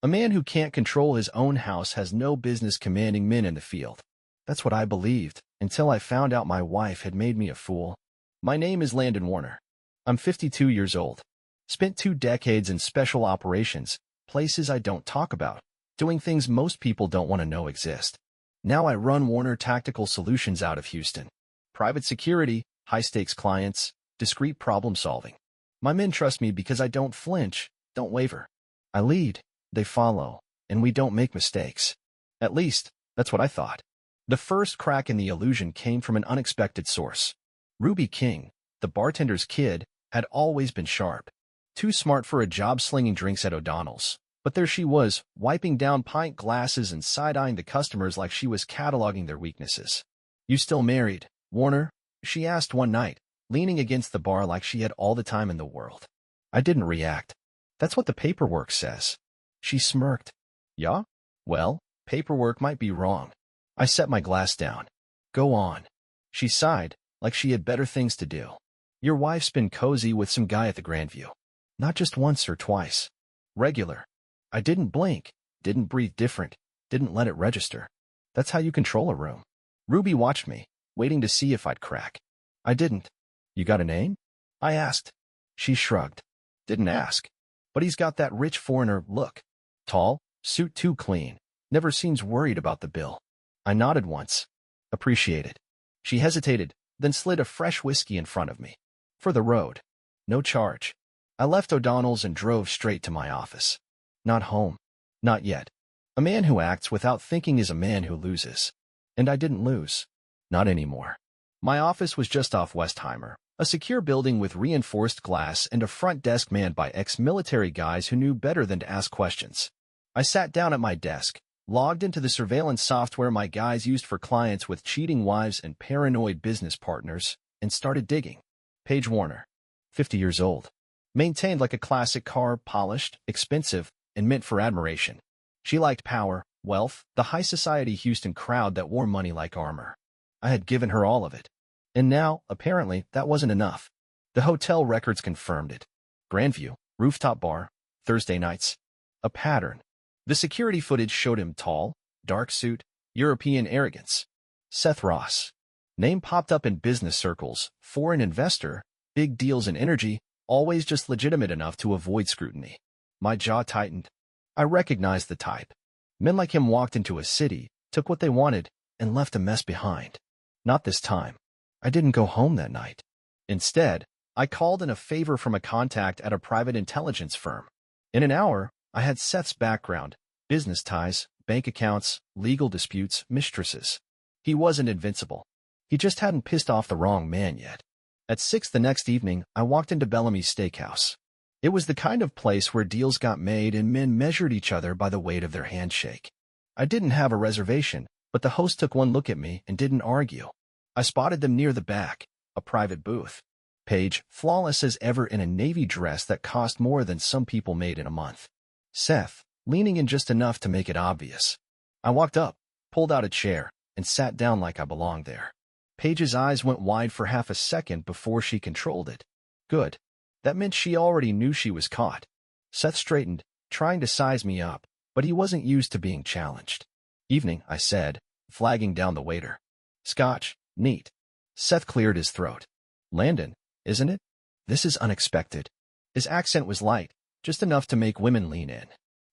A man who can't control his own house has no business commanding men in the field. That's what I believed, until I found out my wife had made me a fool. My name is Landon Warner. I'm 52 years old. Spent 2 decades in special operations, places I don't talk about, doing things most people don't want to know exist. Now I run Warner Tactical Solutions out of Houston. Private security, high-stakes clients, discreet problem-solving. My men trust me because I don't flinch, don't waver. I lead, they follow, and we don't make mistakes. At least, that's what I thought. The first crack in the illusion came from an unexpected source. Ruby King, the bartender's kid, had always been sharp. Too smart for a job slinging drinks at O'Donnell's. But there she was, wiping down pint glasses and side-eyeing the customers like she was cataloging their weaknesses. "You still married, Warner?" she asked one night, leaning against the bar like she had all the time in the world. I didn't react. "That's what the paperwork says." She smirked. "Yeah? Well, paperwork might be wrong." I set my glass down. "Go on." She sighed, like she had better things to do. "Your wife's been cozy with some guy at the Grandview. Not just once or twice. Regular." I didn't blink, didn't breathe different, didn't let it register. That's how you control a room. Ruby watched me, waiting to see if I'd crack. I didn't. "You got a name?" I asked. She shrugged. "Didn't ask. But he's got that rich foreigner look. Tall, suit too clean, never seems worried about the bill." I nodded once. "Appreciate it." She hesitated, then slid a fresh whiskey in front of me. "For the road. No charge." I left O'Donnell's and drove straight to my office. Not home. Not yet. A man who acts without thinking is a man who loses. And I didn't lose. Not anymore. My office was just off Westheimer, a secure building with reinforced glass and a front desk manned by ex-military guys who knew better than to ask questions. I sat down at my desk, logged into the surveillance software my guys used for clients with cheating wives and paranoid business partners, and started digging. Paige Warner. 50 years old. Maintained like a classic car, polished, expensive, and meant for admiration. She liked power, wealth, the high society Houston crowd that wore money like armor. I had given her all of it. And now, apparently, that wasn't enough. The hotel records confirmed it. Grandview, rooftop bar, Thursday nights. A pattern. The security footage showed him tall, dark suit, European arrogance. Seth Ross. Name popped up in business circles, foreign investor, big deals in energy, always just legitimate enough to avoid scrutiny. My jaw tightened. I recognized the type. Men like him walked into a city, took what they wanted, and left a mess behind. Not this time. I didn't go home that night. Instead, I called in a favor from a contact at a private intelligence firm. In an hour, I had Seth's background, business ties, bank accounts, legal disputes, mistresses. He wasn't invincible. He just hadn't pissed off the wrong man yet. At 6 the next evening, I walked into Bellamy's Steakhouse. It was the kind of place where deals got made and men measured each other by the weight of their handshake. I didn't have a reservation, but the host took one look at me and didn't argue. I spotted them near the back, a private booth. Paige, flawless as ever in a navy dress that cost more than some people made in a month. Seth, leaning in just enough to make it obvious. I walked up, pulled out a chair, and sat down like I belonged there. Paige's eyes went wide for half a second before she controlled it. Good. That meant she already knew she was caught. Seth straightened, trying to size me up, but he wasn't used to being challenged. "Evening," I said, flagging down the waiter. "Scotch, neat." Seth cleared his throat. "Landon, isn't it?" "This is unexpected." His accent was light, just enough to make women lean in.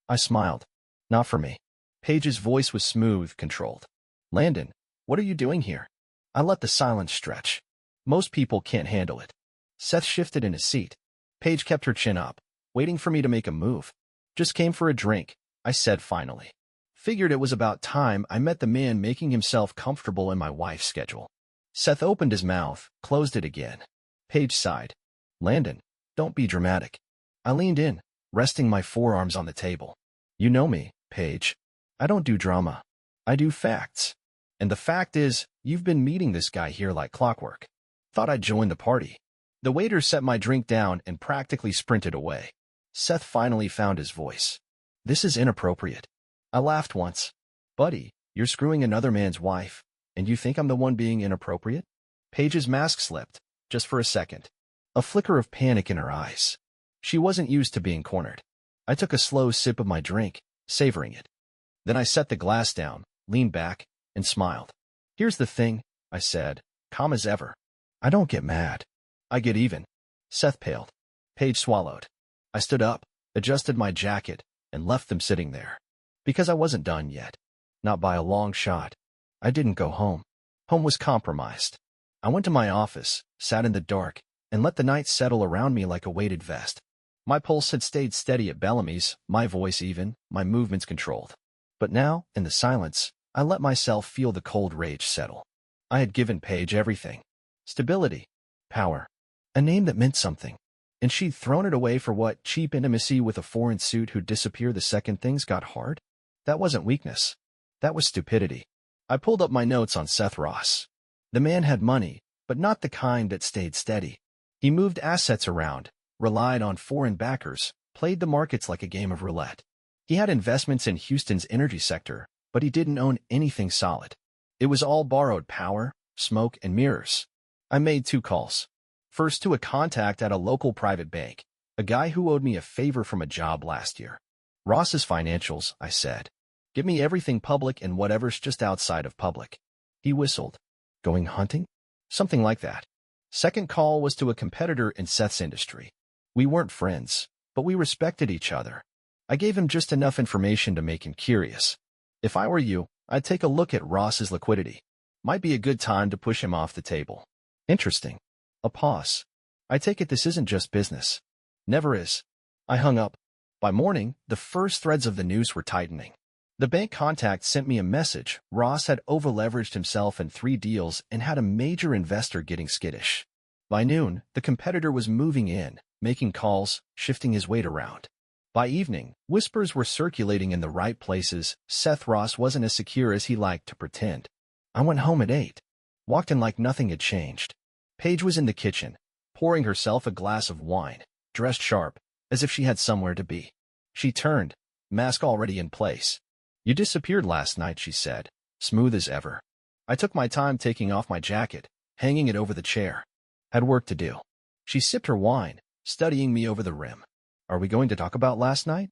I smiled. "Not for me." Paige's voice was smooth, controlled. "Landon, what are you doing here?" I let the silence stretch. Most people can't handle it. Seth shifted in his seat. Paige kept her chin up, waiting for me to make a move. "Just came for a drink," I said finally. Figured it was about time I met the man making himself comfortable in my wife's schedule. Seth opened his mouth, closed it again. Paige sighed. "Landon, don't be dramatic." I leaned in, resting my forearms on the table. "You know me, Paige. I don't do drama. I do facts. And the fact is, you've been meeting this guy here like clockwork. Thought I'd join the party." The waiter set my drink down and practically sprinted away. Seth finally found his voice. "This is inappropriate." I laughed once. "Buddy, you're screwing another man's wife, and you think I'm the one being inappropriate?" Paige's mask slipped, just for a second. A flicker of panic in her eyes. She wasn't used to being cornered. I took a slow sip of my drink. savoring it. Then I set the glass down, leaned back, and smiled. Here's the thing, I said, calm as ever. I don't get mad. I get even. Seth paled. Paige swallowed. I stood up, adjusted my jacket, and left them sitting there. Because I wasn't done yet. Not by a long shot. I didn't go home. Home was compromised. I went to my office, sat in the dark, and let the night settle around me like a weighted vest. My pulse had stayed steady at Bellamy's, my voice even, my movements controlled. But now, in the silence, I let myself feel the cold rage settle. I had given Paige everything. Stability. Power. A name that meant something. And she'd thrown it away for what, cheap intimacy with a foreign suit who'd disappear the second things got hard? That wasn't weakness. That was stupidity. I pulled up my notes on Seth Ross. The man had money, but not the kind that stayed steady. He moved assets around, relied on foreign backers, played the markets like a game of roulette. He had investments in Houston's energy sector, but he didn't own anything solid. It was all borrowed power, smoke, and mirrors. I made 2 calls. First to a contact at a local private bank, a guy who owed me a favor from a job last year. Ross's financials, I said. Give me everything public and whatever's just outside of public. He whistled. Going hunting? Something like that. Second call was to a competitor in Seth's industry. We weren't friends, but we respected each other. I gave him just enough information to make him curious. If I were you, I'd take a look at Ross's liquidity. Might be a good time to push him off the table. Interesting. A pause. I take it this isn't just business. Never is. I hung up. By morning, the first threads of the news were tightening. The bank contact sent me a message. Ross had overleveraged himself in 3 deals and had a major investor getting skittish. By noon, the competitor was moving in, making calls, shifting his weight around. By evening, whispers were circulating in the right places. Seth Ross wasn't as secure as he liked to pretend. I went home at 8. Walked in like nothing had changed. Paige was in the kitchen, pouring herself a glass of wine, dressed sharp, as if she had somewhere to be. She turned, mask already in place. You disappeared last night, she said, smooth as ever. I took my time taking off my jacket, hanging it over the chair. Had work to do. She sipped her wine, studying me over the rim. Are we going to talk about last night?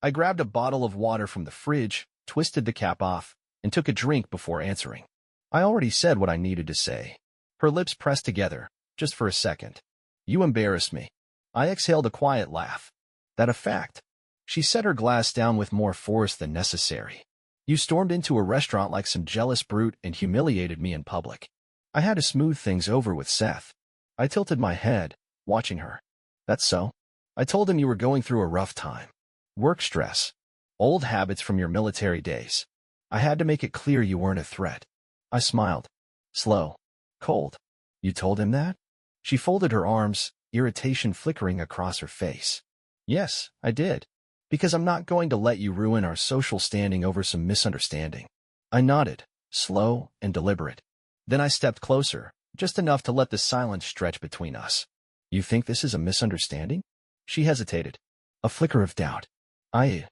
I grabbed a bottle of water from the fridge, twisted the cap off, and took a drink before answering. I already said what I needed to say. Her lips pressed together, just for a second. You embarrassed me. I exhaled a quiet laugh. That a fact? She set her glass down with more force than necessary. You stormed into a restaurant like some jealous brute and humiliated me in public. I had to smooth things over with Seth. I tilted my head, watching her. That's so? I told him you were going through a rough time. Work stress. Old habits from your military days. I had to make it clear you weren't a threat. I smiled. Slow. Cold. You told him that? She folded her arms, irritation flickering across her face. Yes, I did. Because I'm not going to let you ruin our social standing over some misunderstanding. I nodded, slow and deliberate. Then I stepped closer, just enough to let the silence stretch between us. You think this is a misunderstanding? She hesitated. A flicker of doubt. I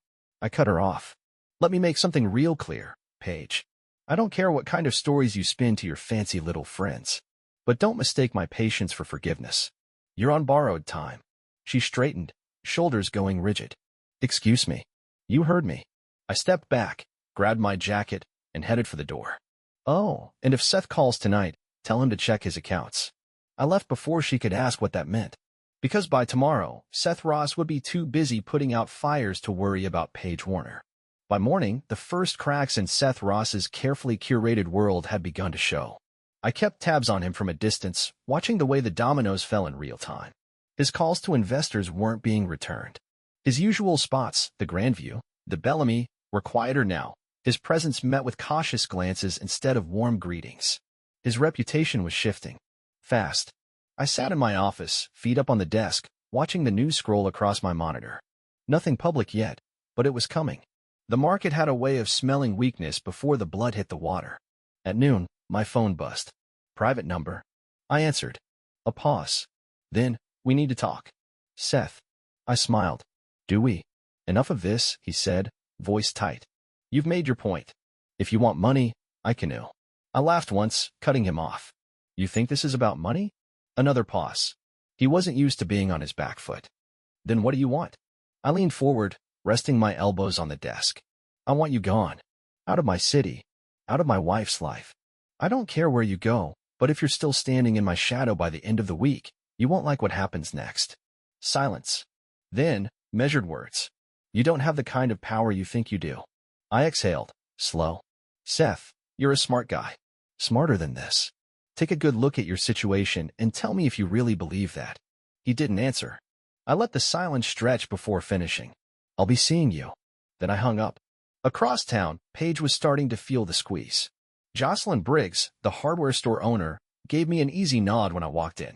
cut her off. Let me make something real clear, Paige. I don't care what kind of stories you spin to your fancy little friends. But don't mistake my patience for forgiveness. You're on borrowed time. She straightened, shoulders going rigid. Excuse me. You heard me. I stepped back, grabbed my jacket, and headed for the door. Oh, and if Seth calls tonight, tell him to check his accounts. I left before she could ask what that meant. Because by tomorrow, Seth Ross would be too busy putting out fires to worry about Paige Warner. By morning, the first cracks in Seth Ross's carefully curated world had begun to show. I kept tabs on him from a distance, watching the way the dominoes fell in real time. His calls to investors weren't being returned. His usual spots, the Grandview, the Bellamy, were quieter now, his presence met with cautious glances instead of warm greetings. His reputation was shifting. Fast. I sat in my office, feet up on the desk, watching the news scroll across my monitor. Nothing public yet, but it was coming. The market had a way of smelling weakness before the blood hit the water. At noon, my phone buzzed. Private number. I answered. A pause. Then, we need to talk. Seth. I smiled. Do we? Enough of this, he said, voice tight. You've made your point. If you want money, I canoe. I laughed once, cutting him off. You think this is about money? Another pause. He wasn't used to being on his back foot. Then what do you want? I leaned forward, resting my elbows on the desk. I want you gone. Out of my city. Out of my wife's life. I don't care where you go, but if you're still standing in my shadow by the end of the week, you won't like what happens next. Silence. Then, measured words. You don't have the kind of power you think you do. I exhaled, slow. Seth, you're a smart guy. Smarter than this. Take a good look at your situation and tell me if you really believe that. He didn't answer. I let the silence stretch before finishing. I'll be seeing you. Then I hung up. Across town, Paige was starting to feel the squeeze. Jocelyn Briggs, the hardware store owner, gave me an easy nod when I walked in.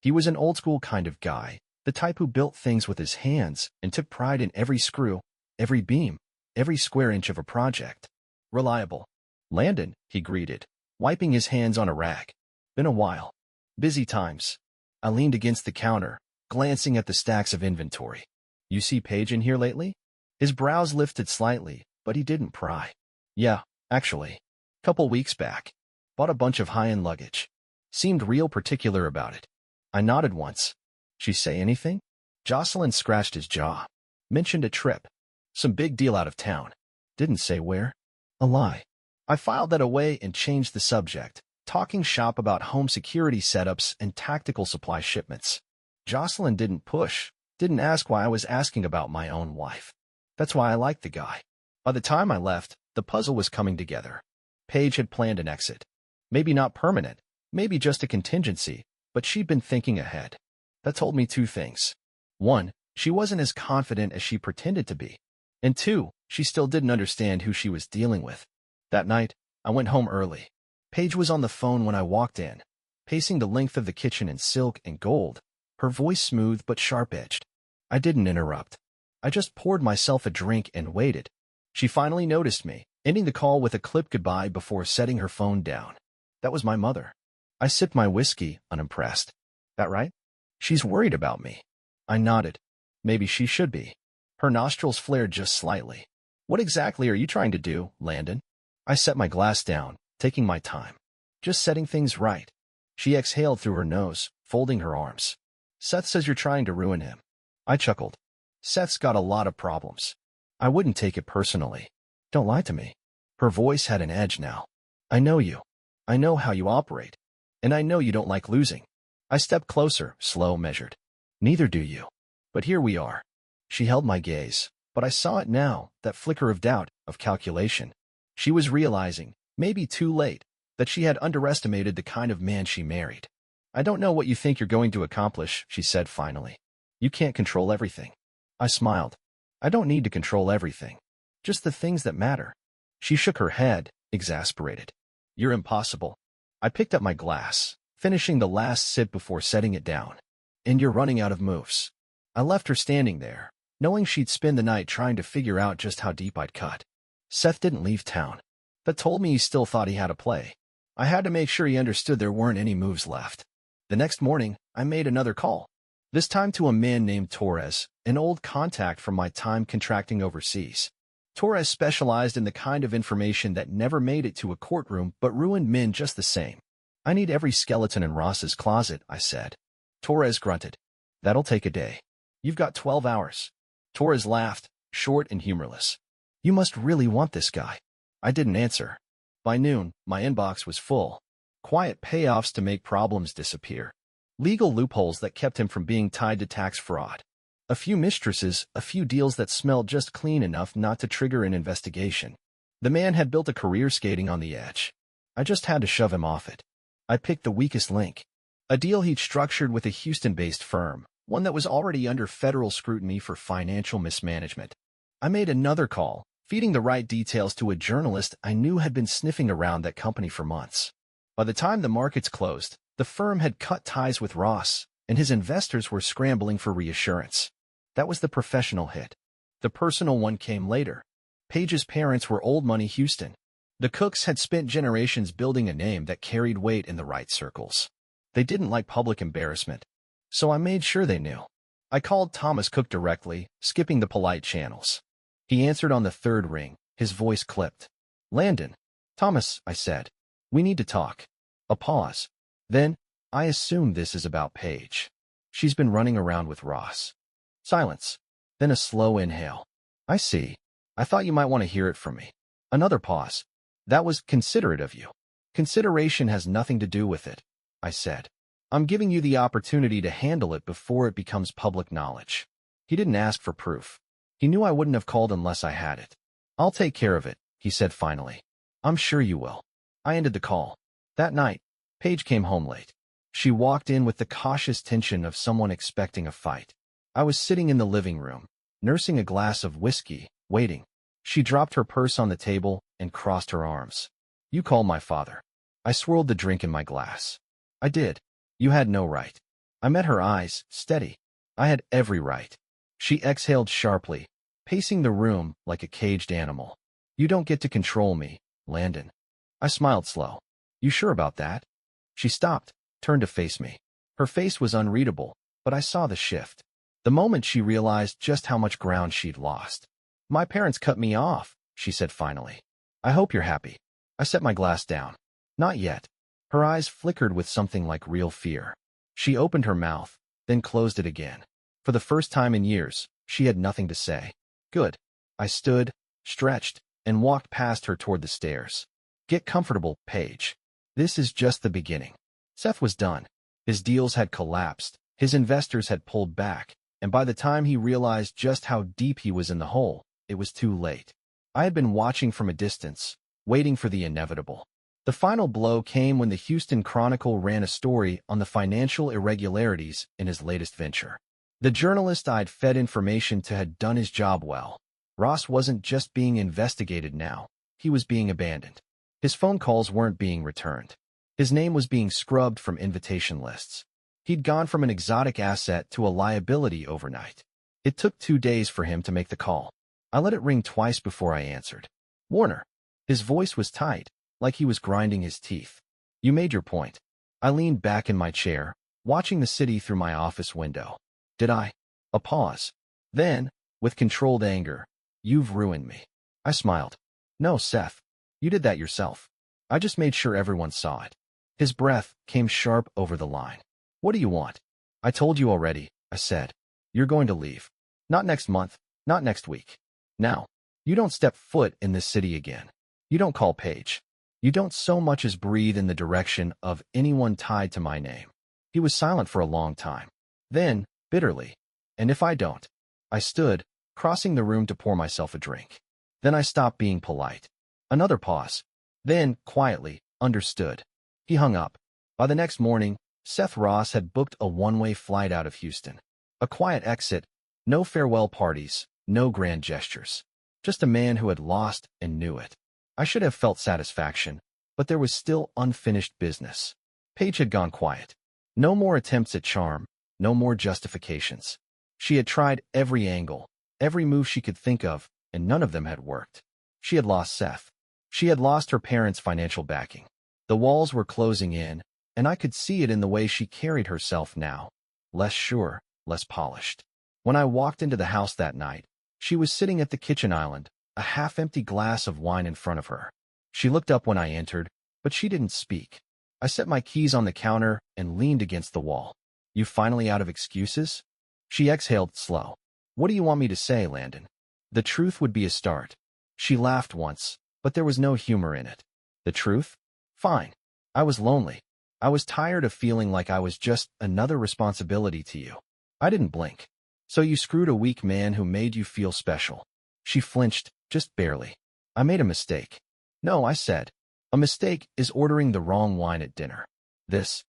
He was an old-school kind of guy, the type who built things with his hands and took pride in every screw, every beam, every square inch of a project. Reliable. Landon, he greeted, wiping his hands on a rag. Been a while. Busy times. I leaned against the counter, glancing at the stacks of inventory. You see Paige in here lately? His brows lifted slightly, but he didn't pry. Yeah, actually. Couple weeks back. Bought a bunch of high-end luggage. Seemed real particular about it. I nodded once. She say anything? Jocelyn scratched his jaw. Mentioned a trip. Some big deal out of town. Didn't say where. A lie. I filed that away and changed the subject, talking shop about home security setups and tactical supply shipments. Jocelyn didn't push, didn't ask why I was asking about my own wife. That's why I liked the guy. By the time I left, the puzzle was coming together. Paige had planned an exit. Maybe not permanent, maybe just a contingency, but she'd been thinking ahead. That told me two things. One, she wasn't as confident as she pretended to be. And two, she still didn't understand who she was dealing with. That night, I went home early. Paige was on the phone when I walked in, pacing the length of the kitchen in silk and gold, her voice smooth but sharp-edged. I didn't interrupt. I just poured myself a drink and waited. She finally noticed me, ending the call with a clipped goodbye before setting her phone down. That was my mother. I sipped my whiskey, unimpressed. That right? She's worried about me. I nodded. Maybe she should be. Her nostrils flared just slightly. What exactly are you trying to do, Landon? I set my glass down, taking my time. Just setting things right. She exhaled through her nose, folding her arms. Seth says you're trying to ruin him. I chuckled. Seth's got a lot of problems. I wouldn't take it personally. Don't lie to me. Her voice had an edge now. I know you. I know how you operate. And I know you don't like losing. I stepped closer, slow, measured. Neither do you. But here we are. She held my gaze, but I saw it now, that flicker of doubt, of calculation. She was realizing, maybe too late, that she had underestimated the kind of man she married. I don't know what you think you're going to accomplish, she said finally. You can't control everything. I smiled. I don't need to control everything. Just the things that matter. She shook her head, exasperated. You're impossible. I picked up my glass, finishing the last sip before setting it down. And you're running out of moves. I left her standing there, knowing she'd spend the night trying to figure out just how deep I'd cut. Seth didn't leave town. That told me he still thought he had a play. I had to make sure he understood there weren't any moves left. The next morning, I made another call. This time to a man named Torres, an old contact from my time contracting overseas. Torres specialized in the kind of information that never made it to a courtroom but ruined men just the same. I need every skeleton in Ross's closet, I said. Torres grunted. That'll take a day. You've got 12 hours. Torres laughed, short and humorless. You must really want this guy. I didn't answer. By noon, my inbox was full. Quiet payoffs to make problems disappear. Legal loopholes that kept him from being tied to tax fraud. A few mistresses, a few deals that smelled just clean enough not to trigger an investigation. The man had built a career skating on the edge. I just had to shove him off it. I picked the weakest link. A deal he'd structured with a Houston-based firm, one that was already under federal scrutiny for financial mismanagement. I made another call, feeding the right details to a journalist I knew had been sniffing around that company for months. By the time the markets closed, the firm had cut ties with Ross, and his investors were scrambling for reassurance. That was the professional hit. The personal one came later. Paige's parents were old money Houston. The Cooks had spent generations building a name that carried weight in the right circles. They didn't like public embarrassment, so I made sure they knew. I called Thomas Cook directly, skipping the polite channels. He answered on the third ring, his voice clipped. Landon. Thomas, I said. We need to talk. A pause. Then, I assume this is about Paige. She's been running around with Ross. Silence. Then a slow inhale. I see. I thought you might want to hear it from me. Another pause. That was considerate of you. Consideration has nothing to do with it, I said. I'm giving you the opportunity to handle it before it becomes public knowledge. He didn't ask for proof. He knew I wouldn't have called unless I had it. I'll take care of it, he said finally. I'm sure you will. I ended the call. That night, Paige came home late. She walked in with the cautious tension of someone expecting a fight. I was sitting in the living room, nursing a glass of whiskey, waiting. She dropped her purse on the table and crossed her arms. You called my father. I swirled the drink in my glass. I did. You had no right. I met her eyes, steady. I had every right. She exhaled sharply, pacing the room like a caged animal. You don't get to control me, Landon. I smiled slow. You sure about that? She stopped, turned to face me. Her face was unreadable, but I saw the shift. The moment she realized just how much ground she'd lost. My parents cut me off, she said finally. I hope you're happy. I set my glass down. Not yet. Her eyes flickered with something like real fear. She opened her mouth, then closed it again. For the first time in years, she had nothing to say. Good. I stood, stretched, and walked past her toward the stairs. Get comfortable, Paige. This is just the beginning. Seth was done. His deals had collapsed, his investors had pulled back, and by the time he realized just how deep he was in the hole, it was too late. I had been watching from a distance, waiting for the inevitable. The final blow came when the Houston Chronicle ran a story on the financial irregularities in his latest venture. The journalist I'd fed information to had done his job well. Ross wasn't just being investigated now, he was being abandoned. His phone calls weren't being returned. His name was being scrubbed from invitation lists. He'd gone from an exotic asset to a liability overnight. It took 2 days for him to make the call. I let it ring twice before I answered. Warner. His voice was tight, like he was grinding his teeth. You made your point. I leaned back in my chair, watching the city through my office window. Did I? A pause. Then, with controlled anger, you've ruined me. I smiled. No, Seth. You did that yourself. I just made sure everyone saw it. His breath came sharp over the line. What do you want? I told you already, I said. You're going to leave. Not next month, not next week. Now, you don't step foot in this city again. You don't call Paige. You don't so much as breathe in the direction of anyone tied to my name. He was silent for a long time. Then, bitterly, and if I don't? I stood, crossing the room to pour myself a drink. Then I stopped being polite. Another pause. Then, quietly, understood. He hung up. By the next morning, Seth Ross had booked a one-way flight out of Houston. A quiet exit, no farewell parties, no grand gestures. Just a man who had lost and knew it. I should have felt satisfaction, but there was still unfinished business. Paige had gone quiet. No more attempts at charm, no more justifications. She had tried every angle, every move she could think of, and none of them had worked. She had lost Seth. She had lost her parents' financial backing. The walls were closing in, and I could see it in the way she carried herself now. Less sure, less polished. When I walked into the house that night, she was sitting at the kitchen island, a half-empty glass of wine in front of her. She looked up when I entered, but she didn't speak. I set my keys on the counter and leaned against the wall. You finally out of excuses? She exhaled slow. What do you want me to say, Landon? The truth would be a start. She laughed once, but there was no humor in it. The truth? Fine. I was lonely. I was tired of feeling like I was just another responsibility to you. I didn't blink. So you screwed a weak man who made you feel special. She flinched, just barely. I made a mistake. No, I said. A mistake is ordering the wrong wine at dinner. This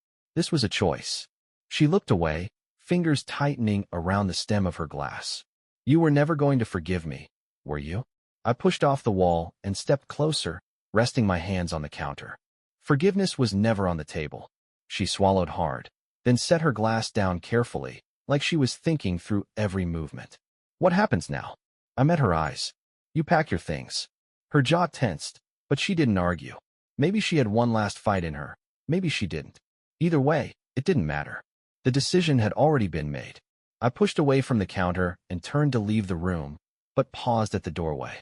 was a choice. She looked away, fingers tightening around the stem of her glass. You were never going to forgive me, were you? I pushed off the wall and stepped closer, resting my hands on the counter. Forgiveness was never on the table. She swallowed hard, then set her glass down carefully, like she was thinking through every movement. What happens now? I met her eyes. You pack your things. Her jaw tensed, but she didn't argue. Maybe she had one last fight in her. Maybe she didn't. Either way, it didn't matter. The decision had already been made. I pushed away from the counter and turned to leave the room, but paused at the doorway.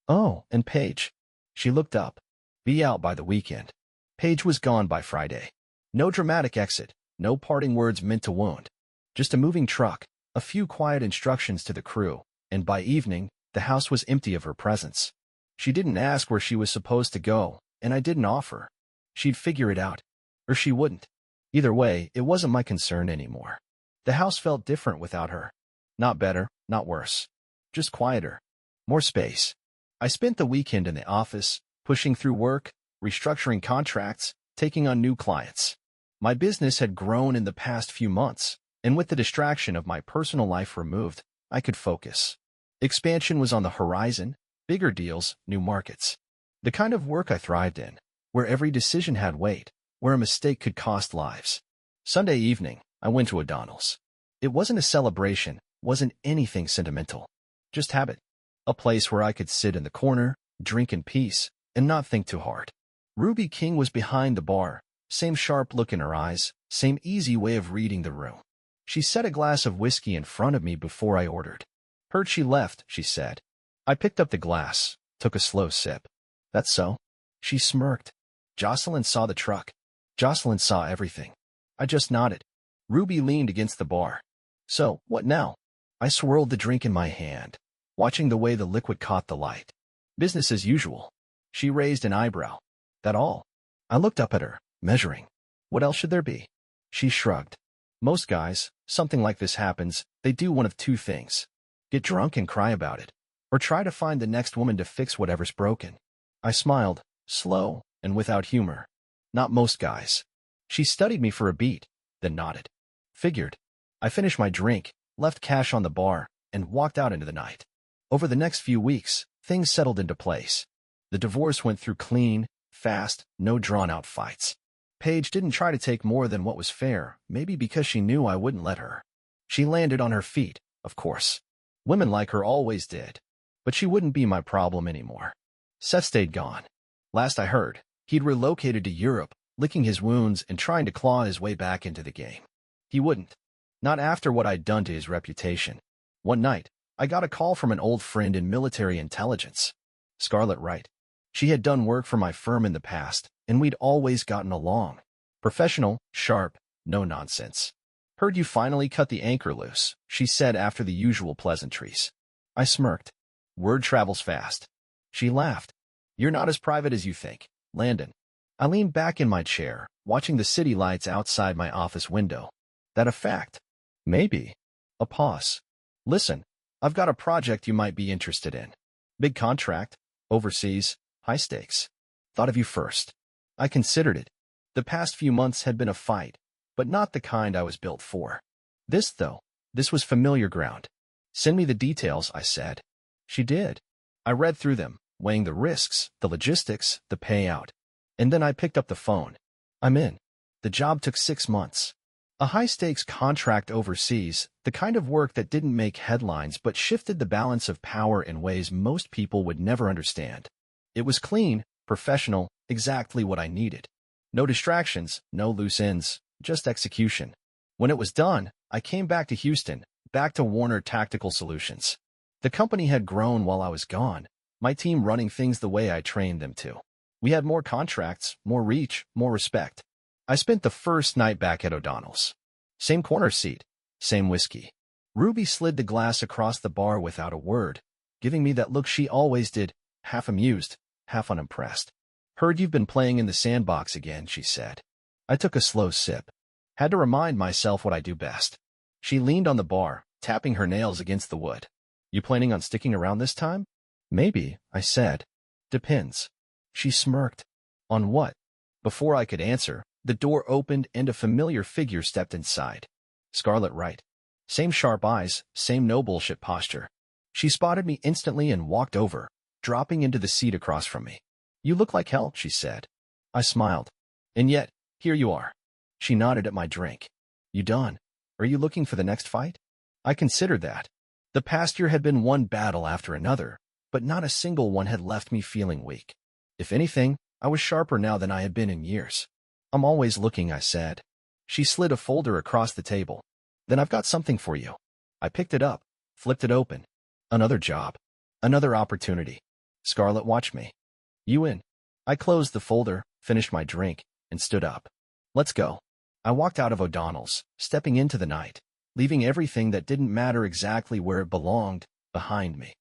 Oh, and Paige. She looked up. Be out by the weekend. Paige was gone by Friday. No dramatic exit, no parting words meant to wound. Just a moving truck, a few quiet instructions to the crew, and by evening, The house was empty of her presence. She didn't ask where she was supposed to go, and I didn't offer. She'd figure it out. Or she wouldn't. Either way, it wasn't my concern anymore. The house felt different without her. Not better, not worse. Just quieter. More space. I spent the weekend in the office, pushing through work, restructuring contracts, taking on new clients. My business had grown in the past few months, and with the distraction of my personal life removed, I could focus. Expansion was on the horizon, bigger deals, new markets. The kind of work I thrived in, where every decision had weight, where a mistake could cost lives. Sunday evening, I went to O'Donnell's. It wasn't a celebration, wasn't anything sentimental. Just habit. A place where I could sit in the corner, drink in peace, and not think too hard. Ruby King was behind the bar, same sharp look in her eyes, same easy way of reading the room. She set a glass of whiskey in front of me before I ordered. Heard she left, she said. I picked up the glass, took a slow sip. That's so? She smirked. Jocelyn saw the truck. Jocelyn saw everything. I just nodded. Ruby leaned against the bar. So, what now? I swirled the drink in my hand, watching the way the liquid caught the light. Business as usual. She raised an eyebrow. That all? I looked up at her, measuring. What else should there be? She shrugged. Most guys, something like this happens, they do one of two things. Get drunk and cry about it. Or try to find the next woman to fix whatever's broken. I smiled, slow and without humor. Not most guys. She studied me for a beat, then nodded. Figured. I finished my drink, left cash on the bar, and walked out into the night. Over the next few weeks, things settled into place. The divorce went through clean, fast, no drawn-out fights. Paige didn't try to take more than what was fair, maybe because she knew I wouldn't let her. She landed on her feet, of course. Women like her always did. But she wouldn't be my problem anymore. Seth stayed gone. Last I heard, he'd relocated to Europe, licking his wounds and trying to claw his way back into the game. He wouldn't. Not after what I'd done to his reputation. One night, I got a call from an old friend in military intelligence. Scarlett Wright. She had done work for my firm in the past, and we'd always gotten along. Professional, sharp, no nonsense. Heard you finally cut the anchor loose, she said after the usual pleasantries. I smirked. Word travels fast. She laughed. You're not as private as you think, Landon. I leaned back in my chair, watching the city lights outside my office window. That a fact? Maybe. A pause. Listen, I've got a project you might be interested in. Big contract, overseas, high stakes. Thought of you first. I considered it. The past few months had been a fight, but not the kind I was built for. This, though, this was familiar ground. Send me the details, I said. She did. I read through them, weighing the risks, the logistics, the payout. And then I picked up the phone. I'm in. The job took 6 months. A high-stakes contract overseas, the kind of work that didn't make headlines but shifted the balance of power in ways most people would never understand. It was clean, professional, exactly what I needed. No distractions, no loose ends, just execution. When it was done, I came back to Houston, back to Warner Tactical Solutions. The company had grown while I was gone, my team running things the way I trained them to. We had more contracts, more reach, more respect. I spent the first night back at O'Donnell's. Same corner seat, same whiskey. Ruby slid the glass across the bar without a word, giving me that look she always did, half amused, half unimpressed. Heard you've been playing in the sandbox again, she said. I took a slow sip. Had to remind myself what I do best. She leaned on the bar, tapping her nails against the wood. You planning on sticking around this time? Maybe, I said. Depends. She smirked. On what? Before I could answer, the door opened and a familiar figure stepped inside. Scarlett Wright. Same sharp eyes, same no bullshit posture. She spotted me instantly and walked over, dropping into the seat across from me. You look like hell, she said. I smiled. And yet, here you are. She nodded at my drink. You done? Are you looking for the next fight? I considered that. The past year had been one battle after another, but not a single one had left me feeling weak. If anything, I was sharper now than I had been in years. I'm always looking, I said. She slid a folder across the table. Then I've got something for you. I picked it up, flipped it open. Another job. Another opportunity. Scarlett watched me. You in? I closed the folder, finished my drink, and stood up. Let's go. I walked out of O'Donnell's, stepping into the night, leaving everything that didn't matter exactly where it belonged behind me.